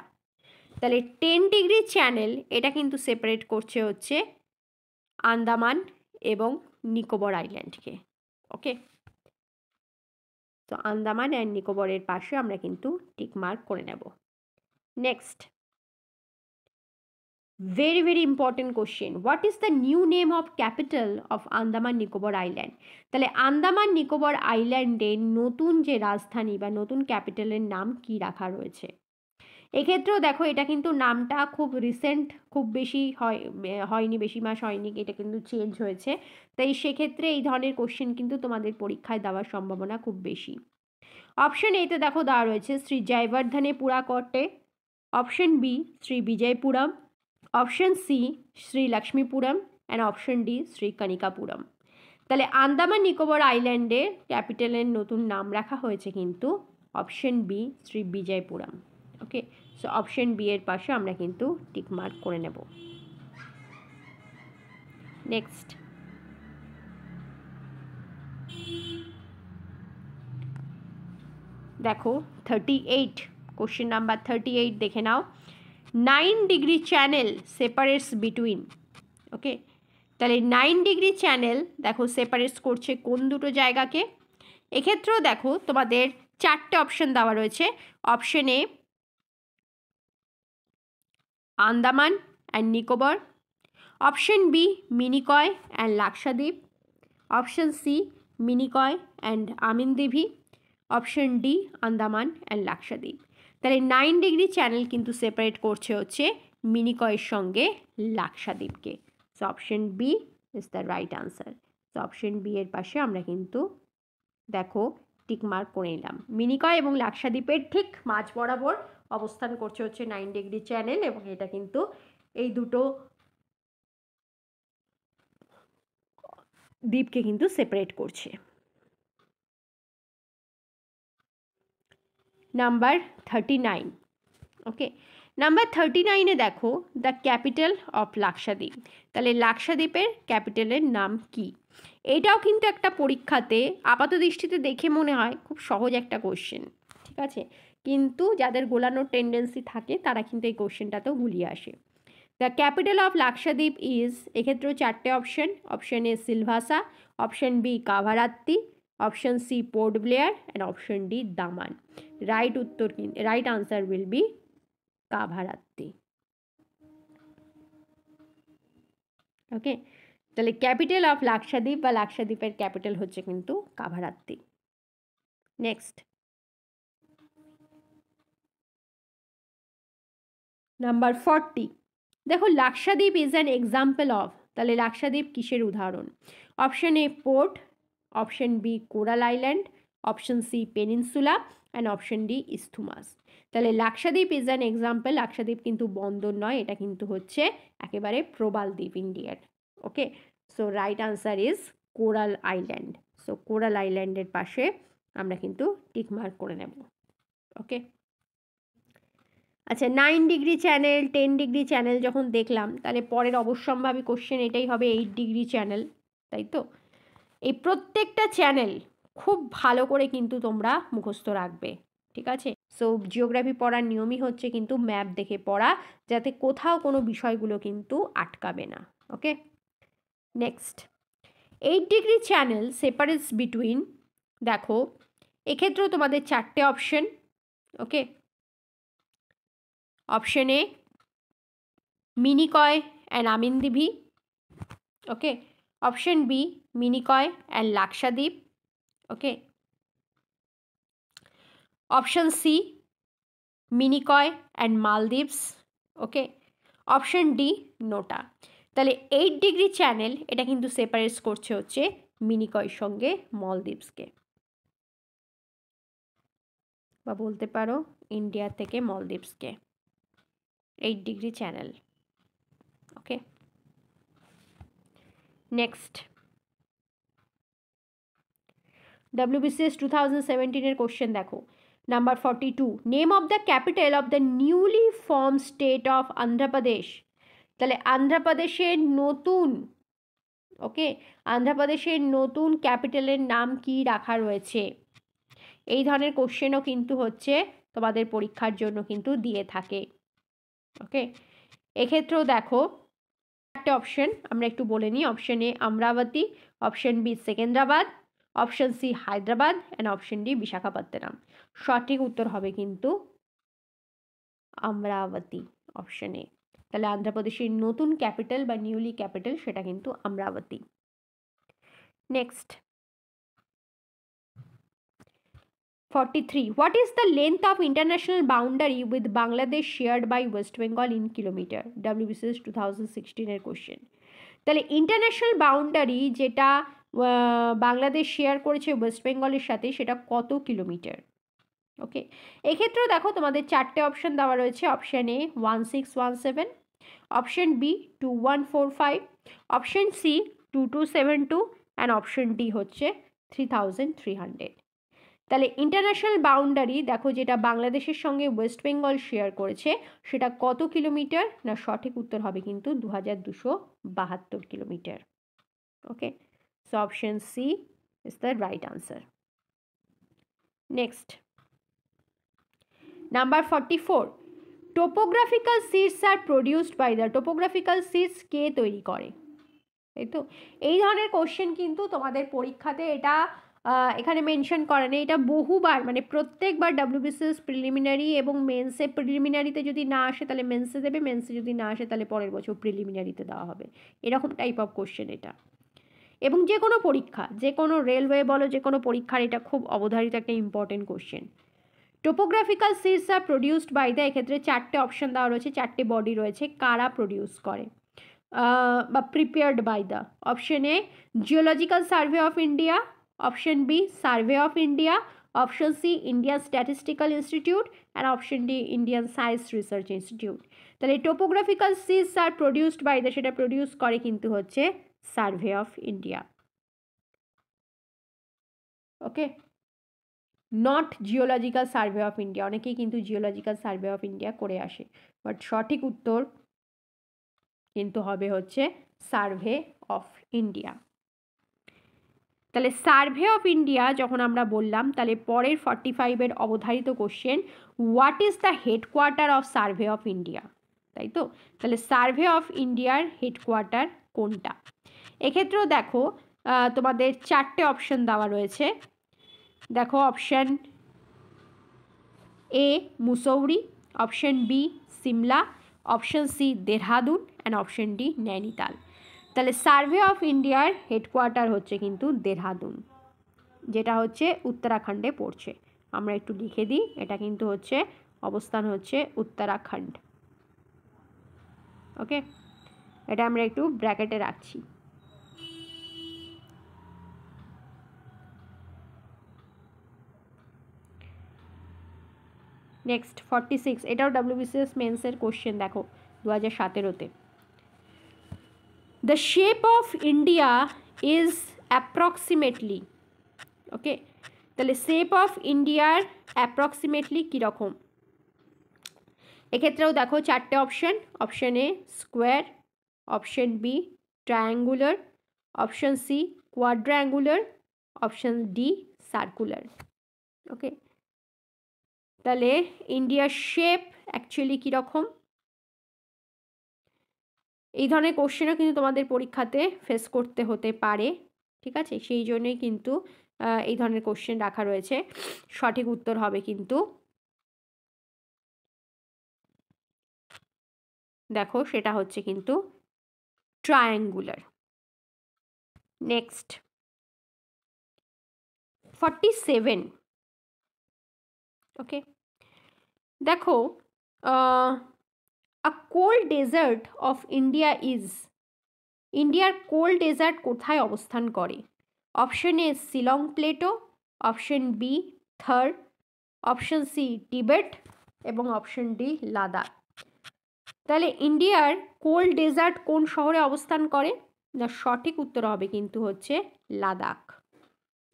তাহলে 10 ডিগ্রি চ্যানেল এটা কিন্তু সেপারেট করছে হচ্ছে আন্দামান এবং নিকোবর আইল্যান্ডকে। ওকে, তো আন্দামান অ্যান্ড নিকোবরের পাশে আমরা কিন্তু টিক মার্ক করে নেব। Next very very important question, what is the new name of capital of Andaman Nicobar island? তাহলে আন্দামান নিকোবর আইল্যান্ডের নতুন যে রাজধানী বা নতুন ক্যাপিটালের নাম কি রাখা রয়েছে? এক্ষেত্রেও দেখো এটা কিন্তু নামটা খুব রিসেন্ট, খুব বেশি হয়নি, বেশি মাস হয়নি, এটা কিন্তু চেঞ্জ হয়েছে। তাই সেক্ষেত্রে এই ধরনের কোশ্চেন কিন্তু তোমাদের পরীক্ষায় দেওয়ার সম্ভাবনা খুব বেশি। অপশন এতে দেখো দেওয়া রয়েছে Sri Jayawardenepura Kotte, option B Sri Vijayapuram, option C Sri Lakshmipuram and option D Sri Kanikapuram. তাহলে আন্দামান নিকোবর আইল্যান্ডের ক্যাপিটালের নতুন নাম রাখা হয়েছে কিন্তু অপশন বি শ্রী বিজয়পুরম। ওকে, সো অপশন বি এর পাশে আমরা কিন্তু টিক মার্ক করে নেব। নেক্সট দেখো 38, কোশ্চেন নাম্বার 38 দেখে নাও। 9 ডিগ্রি চ্যানেল সেপারেটস বিটুইন। ওকে, তাহলে 9 ডিগ্রি চ্যানেল দেখো সেপারেটস করছে কোন দুটো জায়গাকে? এক্ষেত্রেও দেখো তোমাদের 4টে অপশন দেওয়া রয়েছে। Option A Andaman and Nicobar, option B Minicoy and Lakshadweep, option C Minicoy and Amindivi, option D Andaman and Lakshadweep. তাহলে 9 ডিগ্রি চ্যানেল কিন্তু সেপারেট করছে হচ্ছে মিনিকয়ের সঙ্গে লাক্ষাদ্বীপকে। So option B is the right answer. So option B এর পাশে আমরা কিন্তু দেখো টিক মার্ক করে নিলাম। মিনিকয় এবং লাক্ষাদ্বীপের ঠিক মাঝ বরাবর অবস্থান করছে হচ্ছে 9 ডিগ্রি চ্যানেল, এবং এটা কিন্তু এই দুটো দ্বীপকে কিন্তু সেপারেট করছে। নাম্বার 39, ওকে, নাম্বার 39-এ দেখো দ্য ক্যাপিটাল অফ লাক্ষাদ্বীপ। তাহলে লাক্ষাদ্বীপের ক্যাপিটালের নাম কি? এটাও কিন্তু একটা পরীক্ষাতে আপাত দৃষ্টিতে দেখে মনে হয় খুব সহজ একটা কোশ্চেন, ঠিক আছে, কিন্তু যাদের গোলানোর টেন্ডেন্সি থাকে তারা কিন্তু এই কোশ্চেনটাতেও গুলিয়ে আসে। The capital of Lakshadweep is, এক্ষেত্রেও 4টে option. Option A Silvassa, option B Kavaratti, option C Port Blair and option D Daman. Right answer will be Kavaratti. Okay, তাহলে ক্যাপিটাল অফ লাক্ষাদ্বীপ বা লাক্ষাদ্বীপের ক্যাপিটাল হচ্ছে কিন্তু কাভারাত্তি। নেক্সট নাম্বার 40, দেখো Lakshadweep is an example of. তাহলে লাক্ষাদ্বীপ কিসের উদাহরণ? Option A port, option B coral island, option C peninsula and option D isthmus. তাহলে Lakshadweep is an example. Lakshadweep কিন্তু বন্দর নয়, এটা কিন্তু হচ্ছে একেবারে প্রবাল দ্বীপ ইন্ডিয়ার। Okay, so right answer is coral island. So coral আইল্যান্ডের পাশে আমরা কিন্তু টিক মার্ক করে নেব। ওকে, আচ্ছা 9 ডিগ্রি চ্যানেল 10 ডিগ্রি চ্যানেল যখন দেখলাম, তাহলে পরের অবশ্যম্ভাবী কোশ্চেন এটাই হবে 8 ডিগ্রি চ্যানেল, তাই তো? এই প্রত্যেকটা চ্যানেল খুব ভালো করে কিন্তু তোমরা মুখস্থ রাখবে, ঠিক আছে? সো জিওগ্রাফি পড়ার নিয়মই হচ্ছে কিন্তু ম্যাপ দেখে পড়া, যাতে কোথাও কোনো বিষয়গুলো কিন্তু আটকাবে না। Okay, next 8 degree channel separates between, দেখো এক্ষেত্রেও তোমাদের 4টে option. Okay, option A Minicoy and Amindivi. Okay, option B Minicoy and Lakshadweep. Okay, option C Minicoy and Maldives. Okay, option D NOTA. তাহলে 8 ডিগ্রি চ্যানেল এটা কিন্তু সেপারেটস করছে হচ্ছে মিনিকয়ের সঙ্গে মলদ্বীপসকে, বা বলতে পারো ইন্ডিয়া থেকে মলদ্বীপসকে, 8 ডিগ্রি চ্যানেল। ওকে, নেক্সট WBCS 2017 কোশ্চেন দেখো, number 42, name of the capital of the newly form state of Andhra Pradesh. তাহলে অন্ধ্রপ্রদেশের নতুন, ওকে, অন্ধ্রপ্রদেশের নতুন ক্যাপিটালের নাম কি রাখা রয়েছে? এই ধরনের কোশ্চেনও কিন্তু হচ্ছে তোমাদের পরীক্ষার জন্য কিন্তু দিয়ে থাকে। ওকে, এক্ষেত্রেও দেখো 4টে অপশন আমরা একটু বলে নিই। Option A Amaravati, option B Secunderabad, option C Hyderabad and option D Visakhapatnam. সঠিক উত্তর হবে কিন্তু অমরাবতী, অপশন এ। তাহলে অন্ধ্রপ্রদেশের নতুন ক্যাপিটাল বা নিউলি ক্যাপিটাল সেটা কিন্তু Amaravati. Next 43, what is the length of international boundary with Bangladesh shared by West Bengal in kilometer? WBCS 2016 এর কোশ্চেন। তাহলে ইন্টারন্যাশনাল বাউন্ডারি যেটা বাংলাদেশ শেয়ার করেছে ওয়েস্ট বেঙ্গলের সাথে, সেটা কত কিলোমিটার? ওকে, এক্ষেত্রেও দেখো তোমাদের 4টে অপশন দেওয়া রয়েছে। Option A 1617, option B 2145, option C 2272 and option D হচ্ছে 3300। তাহলে ইন্টারন্যাশনাল বাউন্ডারি দেখো যেটা বাংলাদেশের সঙ্গে ওয়েস্ট বেঙ্গল শেয়ার করেছে, সেটা কত কিলোমিটার? না সঠিক উত্তর হবে কিন্তু 2272 kilometre. Okay, so option C is the right answer. Next number 44, topographical sheets are produced by the. Topographical sheets কে তৈরি করে? তাই তো, এই ধরনের কোশ্চেন কিন্তু তোমাদের পরীক্ষাতে এটা এখানে মেনশন করা নেই, এটা বহুবার মানে প্রত্যেকবার WBCS প্রিলিমিনারি এবং মেন্সে, প্রিলিমিনারিতে যদি না আসে তাহলে মেন্সে দেবে, মেন্সে যদি না আসে তাহলে পরের বছর প্রিলিমিনারিতে দেওয়া হবে, এরকম টাইপ অফ কোশ্চেন এটা। এবং যে কোনো পরীক্ষা, যে কোনো রেলওয়ে বলো, যে কোনো পরীক্ষার এটা খুব অবধারিত একটা important question. Topographical sheets are produced by the, এক্ষেত্রে 4টে অপশন দেওয়া রয়েছে, 4টে বডি রয়েছে, কারা প্রডিউস করে বা prepared by the. Option A Geological Survey of India, option B Survey of India, option C Indian Statistical Institute and option D Indian Science Research Institute. তাহলে topographical sheets are produced by the, সেটা produce করে কিন্তু হচ্ছে Survey of India. Okay, not Geological Survey of India. অনেকেই কিন্তু geological Survey of India করে আসে, but সঠিক উত্তর কিন্তু হবে হচ্ছে সার্ভে অফ ইন্ডিয়া। তাহলে সার্ভে অফ ইন্ডিয়া যখন আমরা বললাম, তাহলে পরের 45-এর অবধারিত question, what is the headquarter of survey of India? তাই তো, তাহলে সার্ভে অফ ইন্ডিয়ার হেডকোয়ার্টার কোনটা? এক্ষেত্রেও দেখো তোমাদের 4টে অপশন দেওয়া রয়েছে। দেখো option A Mussoorie, option B Shimla, option C Dehradun and option D Nainital. তাহলে সার্ভে অফ ইন্ডিয়ার হেডকোয়ার্টার হচ্ছে কিন্তু দেহরাদুন, যেটা হচ্ছে উত্তরাখণ্ডে পড়ছে। আমরা একটু লিখে দিই, এটা কিন্তু হচ্ছে অবস্থান হচ্ছে উত্তরাখণ্ড। ওকে, এটা আমরা একটু ব্র্যাকেটে রাখছি। নেক্সট 46, এটাও WBCS মেন্সের কোশ্চেন, দেখো 2017-তে। The shape of India is approximately, okay, তাহলে শেপ অফ ইন্ডিয়ার অ্যাপ্রক্সিমেটলি কীরকম? এক্ষেত্রেও দেখো 4টে option. Option A square, option B triangular, option C quadrangular, option D circular. Okay, তাহলে ইন্ডিয়ার শেপ অ্যাকচুয়ালি কীরকম? এই ধরনের কোশ্চেনও কিন্তু তোমাদের পরীক্ষাতে ফেস করতে হতে পারে, ঠিক আছে? সেই জন্যই কিন্তু এই ধরনের কোশ্চেন রাখা রয়েছে। সঠিক উত্তর হবে কিন্তু দেখো সেটা হচ্ছে কিন্তু ট্রায়াঙ্গুলার। নেক্সট 47, ওকে, দেখো a cold desert of India is, ইন্ডিয়ার কোল্ড ডেজার্ট কোথায় অবস্থান করে? Option A Shillong plateau, option B Thar, option C Tibet এবং অপশন ডি লাদাখ। তাহলে ইন্ডিয়ার কোল্ড ডেজার্ট কোন শহরে অবস্থান করে? না, সঠিক উত্তর হবে কিন্তু হচ্ছে লাদাখ।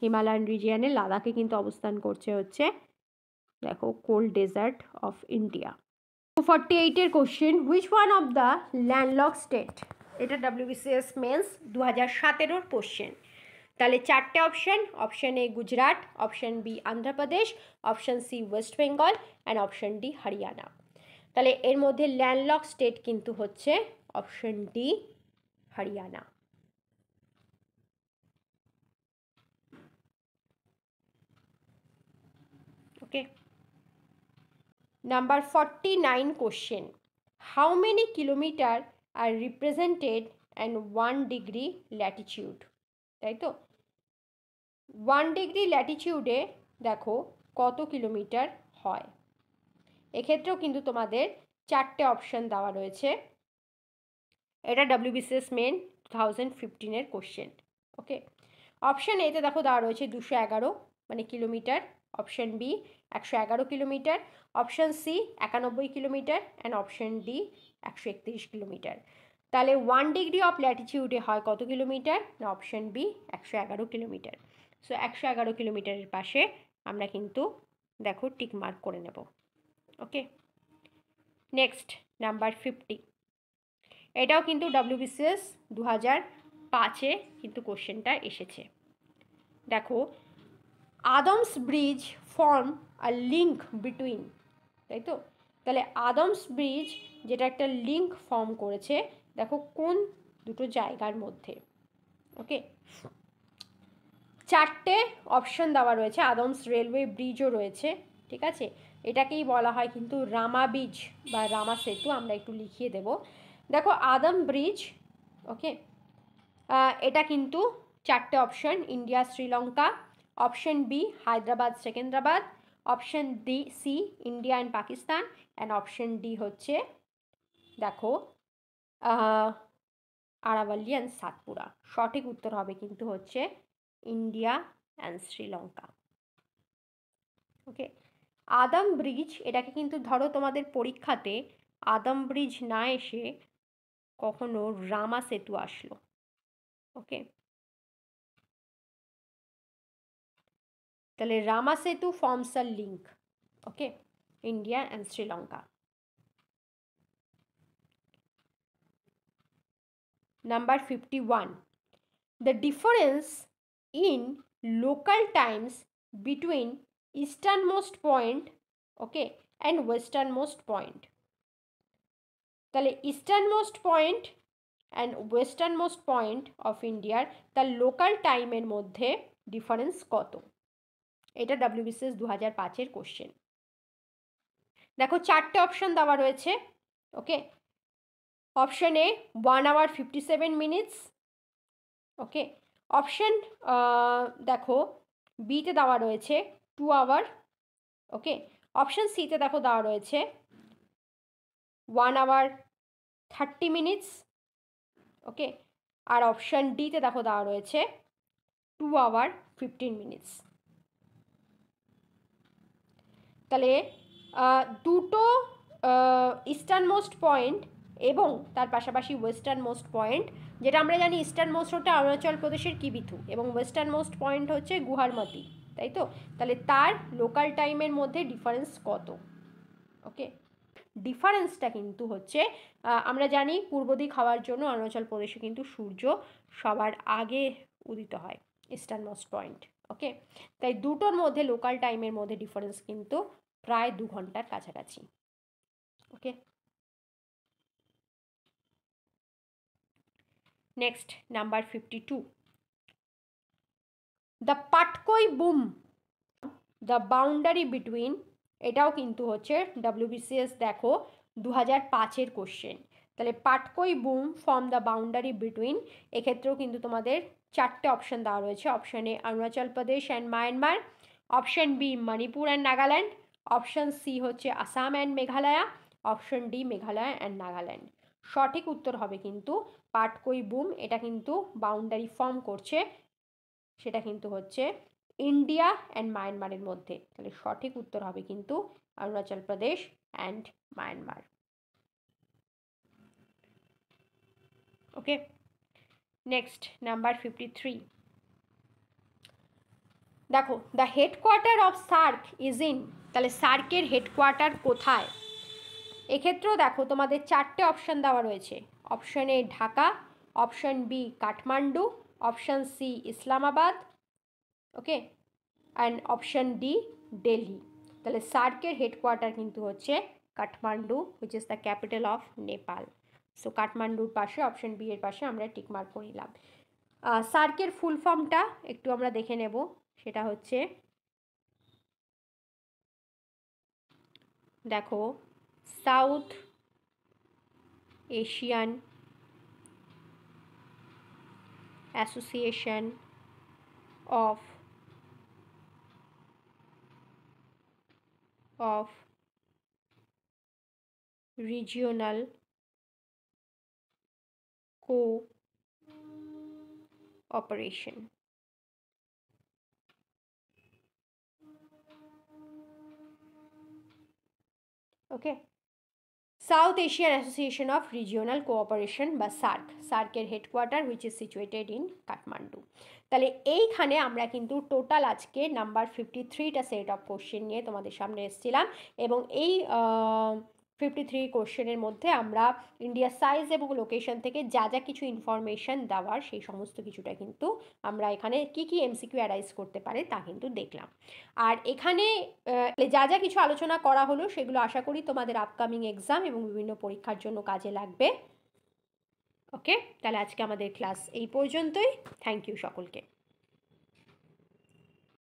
হিমালয়ান রিজিয়নে লাদাখে কিন্তু অবস্থান করছে হচ্ছে দেখো কোল্ড ডেজার্ট অফ ইন্ডিয়া। 48-এর question, which one of the landlock state? এটা WBCS মেন্স 2017-র কোশ্চেন। তাহলে 4টে option. Option A Gujarat, option B Andhra Pradesh, option C West Bengal and option D Haryana. তাহলে এর মধ্যে ল্যান্ডলক স্টেট কিন্তু হচ্ছে option D Haryana. Okay, number 49 question, how many kilometre are represented and 1 degree latitude? তাই তো, 1 ডিগ্রি ল্যাটিটিউডে দেখো কত কিলোমিটার হয়? এক্ষেত্রেও কিন্তু তোমাদের 4টে অপশান দেওয়া রয়েছে। এটা WBCS মেন 2015-এর কোশ্চেন। ওকে, অপশান এতে দেখো দেওয়া রয়েছে 211 মানে kilometre, option B 111 kilometre, option C 91 kilometre and option D 131 kilometre. তাহলে 1 ডিগ্রি অফ ল্যাটিটিউডে হয় কত কিলোমিটার? না, অপশান বি 111 কিলোমিটার। সো 111 কিলোমিটারের পাশে আমরা কিন্তু দেখো টিক মার্ক করে নেব। ওকে, নেক্সট নাম্বার 50, এটাও কিন্তু WBCS 2005-এ কিন্তু কোশ্চেনটা এসেছে। দেখো, Adam's bridge form a link between, তাই তো, তাহলে আদমস ব্রিজ যেটা একটা লিঙ্ক ফর্ম করেছে দেখো কোন দুটো জায়গার মধ্যে? ওকে, 4টে অপশান দেওয়া রয়েছে, আদমস রেলওয়ে ব্রিজও রয়েছে, ঠিক আছে? এটাকেই বলা হয় কিন্তু রামা ব্রিজ বা রামা সেতু, আমরা একটু লিখিয়ে দেব। দেখো আদম ব্রিজ, ওকে, এটা কিন্তু 4টে option, India Sri Lanka, option B Hyderabad Secunderabad, option D C India and Pakistan and option D হচ্ছে দেখো আরাভাল্লি অ্যান্ড সাতপুরা। সঠিক উত্তর হবে কিন্তু হচ্ছে India and Sri Lanka. Okay, Adam bridge, এটাকে কিন্তু ধরো তোমাদের পরীক্ষাতে আদম ব্রিজ না এসে কখনো রামা সেতু আসলো। ওকে, তাহলে রামা সেতু forms a link, okay, India and Sri Lanka. Number 51, the difference in local times between easternmost point, okay, and westernmost point. তাহলে easternmost point and westernmost point of India তার লোকাল টাইমের মধ্যে ডিফারেন্স কত? এটা WBCS 2005-এর কোশ্চেন। দেখো 4টে অপশান দেওয়া রয়েছে। Okay, option A 1 hour 57 minutes, okay, option দেখো বিতে দেওয়া রয়েছে 2 hour, ওকে, অপশান সিতে দেখো দেওয়া রয়েছে 1 hour 30 minutes, ওকে, আর অপশান ডিতে দেখো দেওয়া রয়েছে 2 hour 15 minutes। তাহলে দুটো ইস্টার্ন মোস্ট পয়েন্ট এবং তার পাশাপাশি ওয়েস্টার্ন মোস্ট পয়েন্ট, যেটা আমরা জানি ইস্টার্ন মোস্ট হচ্ছে অরুণাচল প্রদেশের কিবিথু এবং ওয়েস্টার্ন মোস্ট পয়েন্ট হচ্ছে গুহারমতি, তাই তো? তাহলে তার লোকাল টাইমের মধ্যে ডিফারেন্স কত? ওকে, ডিফারেন্সটা কিন্তু হচ্ছে আমরা জানি পূর্ব দিক হওয়ার জন্য অরুণাচল প্রদেশে কিন্তু সূর্য সবার আগে উদিত হয়, ইস্টার্ন মোস্ট পয়েন্ট। ওকে, তাই দুটোর মধ্যে লোকাল টাইমের মধ্যে ডিফারেন্স কিন্তু প্রায় 2 ঘন্টার কাছাকাছি। Okay, next number 52, the Patkai Bum the boundary between, এটাও কিন্তু হচ্ছে WBCS দেখো 2005-এর কোশ্চেন। তাহলে Patkai Bum form the boundary between, এক্ষেত্রেও কিন্তু তোমাদের 4টে অপশান দেওয়া রয়েছে। Option A Arunachal Pradesh and Myanmar, option B Manipur and Nagaland, option C হচ্ছে Assam and Meghalaya, option D Meghalaya and Nagaland. সঠিক উত্তর হবে কিন্তু পাটকই বুম, এটা কিন্তু বাউন্ডারি ফর্ম করছে, সেটা কিন্তু হচ্ছে ইন্ডিয়া অ্যান্ড মায়ানমারের মধ্যে। তাহলে সঠিক উত্তর হবে কিন্তু Arunachal Pradesh and Myanmar. Okay, next number 53, দেখো the headquarter of SAARC is in, তাহলে সার্কের হেডকোয়ার্টার কোথায়? এক্ষেত্রেও দেখো তোমাদের 4টে অপশান দেওয়া রয়েছে। Option A Dhaka, option B Kathmandu, option C Islamabad, okay, and option D Delhi. তাহলে সার্কের হেডকোয়ার্টার কিন্তু হচ্ছে Kathmandu, which is the capital of Nepal. So কাঠমান্ডুর পাশে অপশান বি এর পাশে আমরা টিক মার্ক করে নিলাম। সার্কের ফুল ফর্মটা একটু আমরা দেখে নেব, সেটা হচ্ছে দেখো south Asian association of regional cooperation. Okay, South Asian Association of Regional Cooperation বা সার্ক, সার্কের headquarter which is situated in Kathmandu. তাহলে এইখানে আমরা কিন্তু টোটাল আজকে নাম্বার 53টা সেট অফ কোশ্চেন নিয়ে তোমাদের সামনে এসেছিলাম এবং এই 53 কোশ্চেনের মধ্যে আমরা ইন্ডিয়ার সাইজ এবং লোকেশন থেকে যা যা কিছু ইনফরমেশন দেওয়ার সেই সমস্ত কিছুটা কিন্তু আমরা এখানে কি কি MCQ অ্যারাইজ করতে পারে তা কিন্তু দেখলাম। আর এখানে যা যা কিছু আলোচনা করা হলো সেগুলো আশা করি তোমাদের আপকামিং এক্সাম এবং বিভিন্ন পরীক্ষার জন্য কাজে লাগবে। ওকে, তাহলে আজকে আমাদের ক্লাস এই পর্যন্তই। থ্যাংক ইউ সকলকে।